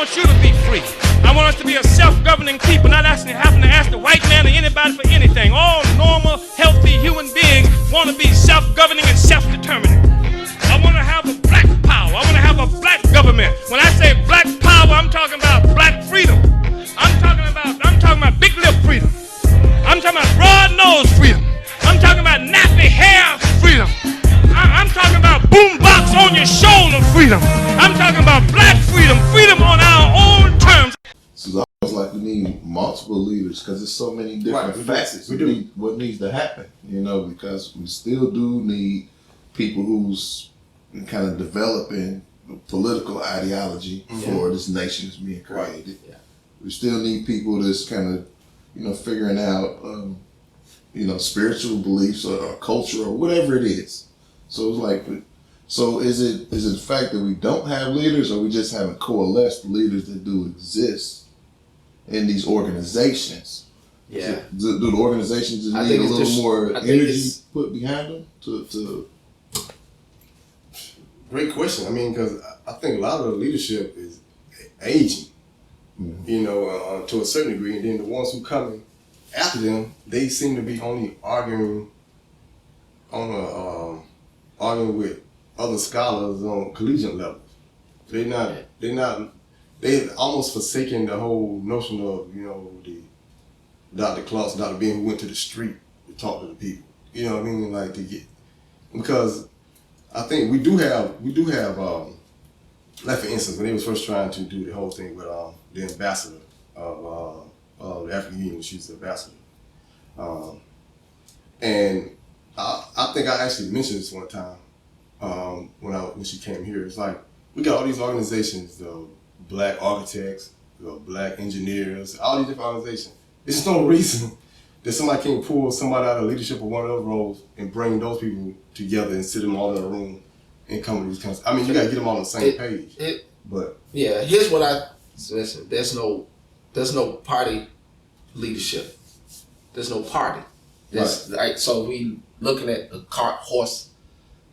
want you to be free. I want us to be a self-governing people, not having to ask the white man or anybody for anything. All normal, healthy human beings want to be self-governing and self-determining. I want to have a black power. I want to have a black government. When I say black power, I'm talking about black freedom. I'm talking about big lip freedom. I'm talking about broad nose freedom. I'm talking about nappy hair freedom. I'm talking about boombox on your shoulder freedom. I'm talking about black freedom, freedom on our own terms. So it's almost like we need multiple leaders because there's so many different facets. We need what needs to happen, because we still do need people who's kind of developing political ideology for this nation that's being created. Yeah. We still need people that's kind of, figuring out, spiritual beliefs or culture or whatever it is. So it's like, is it the fact that we don't have leaders, or we just haven't coalesced leaders that do exist in these organizations? Yeah. Do the organizations just need a little more energy put behind them to? Great question. I mean, because I think a lot of the leadership is aging, to a certain degree, and then the ones who come after them, they seem to be only arguing with other scholars on collegiate levels. They almost forsaken the whole notion of, the Dr. Claus, Dr. Ben, who went to the street to talk to the people. You know what I mean? Because I think we do have, like for instance, when they was first trying to do the whole thing with the ambassador of the African Union, she's the ambassador. And I think I actually mentioned this one time when she came here. It's like, we got all these organizations, the black architects, the black engineers, all these different organizations. There's no reason that somebody can't pull somebody out of leadership of one of those roles and bring those people together and sit them all in a room and come to these kinds. I mean, you got to get them on the same page. Here's what listen. There's no party leadership. There's no party. Right. So we looking at the cart horse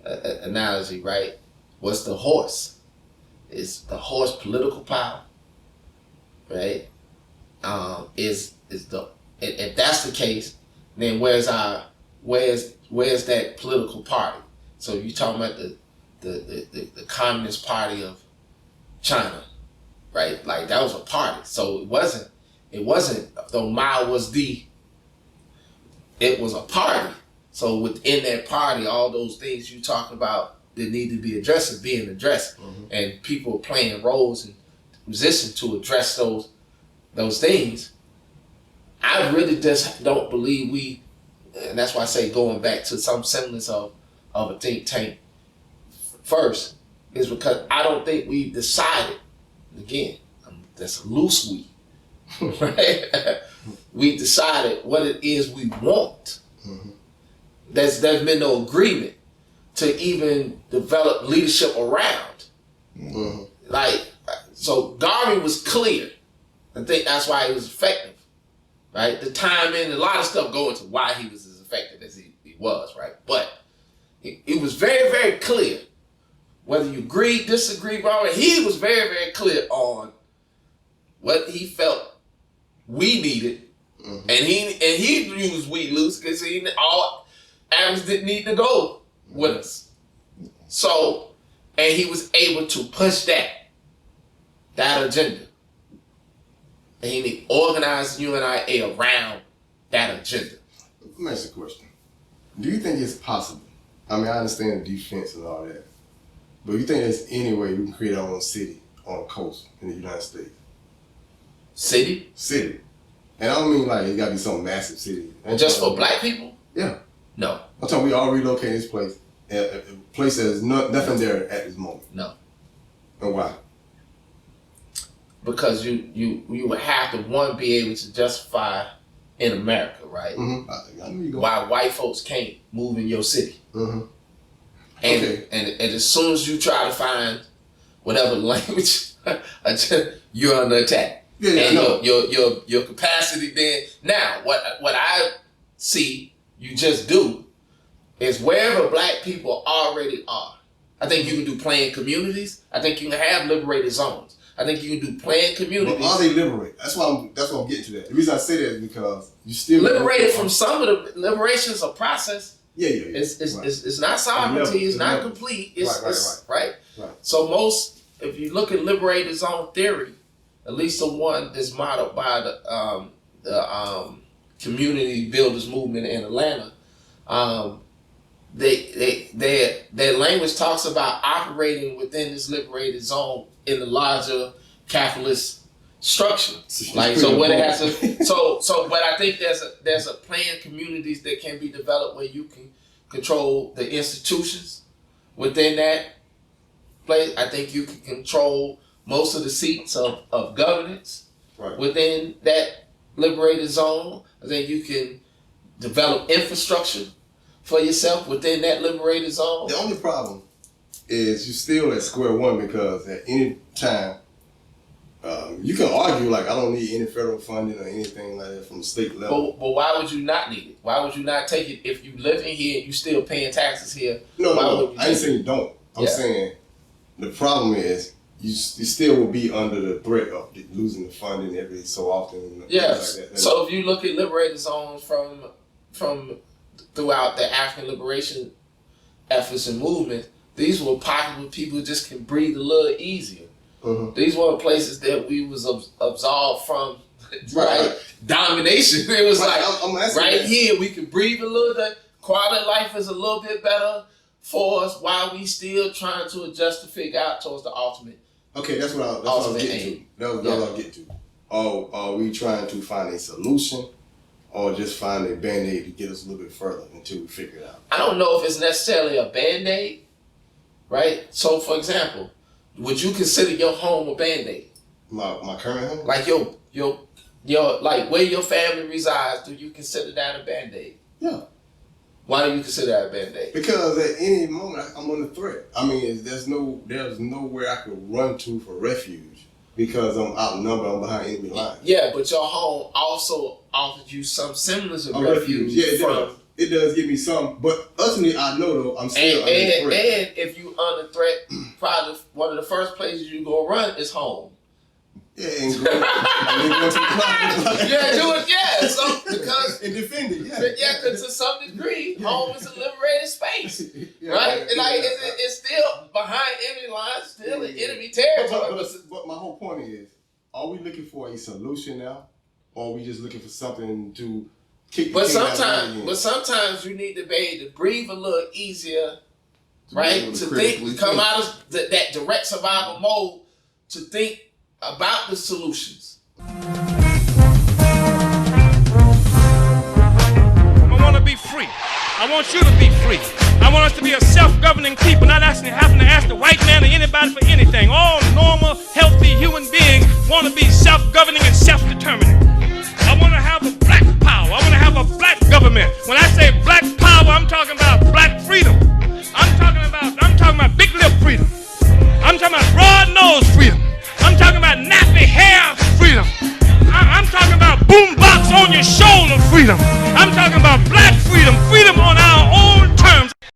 analogy, right? What's the horse? Is the horse political power, right? If that's the case, then where's that political party? So you talking about the Communist Party of China, right? Like that was a party. So it wasn't though Mao was it was a party. So within that party, all those things you talking about that need to be addressed is being addressed, and people playing roles and positions to address those things. I really just don't believe and that's why I say going back to some semblance of a think tank first, is because I don't think we decided, again, that's a loose we, right? We decided what it is we want. There's been no agreement to even develop leadership around. So Garvey was clear. I think that's why he was effective, right? The timing, a lot of stuff go into why he was as effective as he was, right? But it was very, very clear. Whether you agree, disagree, he was very, very clear on what he felt we needed, and he used we loose because all Adams didn't need to go with us. So, and he was able to push that agenda. And he organized UNIA around that agenda. Let me ask you a question. Do you think it's possible? I mean, I understand the defense and all that, but you think there's any way we can create our own city on a coast in the United States? City. And I don't mean like it got to be some massive city. And just for black people? Yeah. No. I'm talking we all relocate this place. A place that is nothing there at this moment. No. And why? Because you would have to be able to justify in America, right? I know you go. Why white folks can't move in your city. And as soon as you try to find whatever language, you're under attack. And your capacity then. Now, what I see you just do is wherever black people already are. I think you can do planned communities. I think you can have liberated zones. I think you can do planned communities. But are they liberated? That's why I'm getting to that. The reason I say that is because you still liberated from some of the liberations of process. Yeah. It's not sovereignty. It's not complete. It's right. So if you look at liberated zone theory, at least the one that's modeled by the community builders movement in Atlanta, their language talks about operating within this liberated zone in the larger capitalist structure. Like so, what it has to. So, but I think there's a planned communities that can be developed where you can control the institutions within that place. I think you can control most of the seats of governance within that liberated zone. I think you can develop infrastructure for yourself within that liberated zone. The only problem is you're still at square one because at any time you can argue like I don't need any federal funding or anything like that from the state level. But why would you not need it? Why would you not take it if you live in here and you still paying taxes here? No. I ain't saying you don't. I'm saying the problem is you still will be under the threat of losing the funding every so often. Yes. Like that. So if you look at liberated zones from throughout the African liberation efforts and movements, these were pockets where people just can breathe a little easier. Mm-hmm. These were places that we was absolved from domination. It was I'm here we can breathe a little bit. Quality of life is a little bit better for us while we still trying to adjust to figure out towards the ultimate. Okay, that's what I was getting to. That's what I was getting to. Are we trying to find a solution or just find a Band-Aid to get us a little bit further until we figure it out? I don't know if it's necessarily a Band-Aid, right? So, for example, would you consider your home a Band-Aid? My current home? Like your like where your family resides, do you consider that a Band-Aid? Yeah. Why do you consider that a Band-Aid? Because at any moment I'm under threat. I mean, there's nowhere I could run to for refuge because I'm outnumbered. I'm behind enemy lines. Yeah, but your home also offers you some semblance of refuge. Yeah, it does give me some. But ultimately, I know though I'm still under threat. And if you under threat, probably one of the first places you go run is home. Yeah, and go to the closet. Yeah, do it. Yeah, so because and defend it. Yeah, because to some degree, home is a liberated space, right? And like it's still behind enemy lines, still in enemy territory. But my whole point is, are we looking for a solution now, or are we just looking for something to kick? But sometimes you need to be able to breathe a little easier, right? To think, come out of that direct survival mode, to think about the solutions. I want to be free. I want you to be free. I want us to be a self-governing people, not having to ask the white man or anybody for anything. All normal, healthy human beings want to be self-governing and self-determining. I want to have a black power. I want to have a black government. When I say black power, I'm talking about black freedom. I'm talking about big lip freedom. I'm talking about broad nose freedom. I'm talking about nappy hair freedom. I'm talking about boombox on your shoulder freedom. I'm talking about black freedom, freedom on our own terms.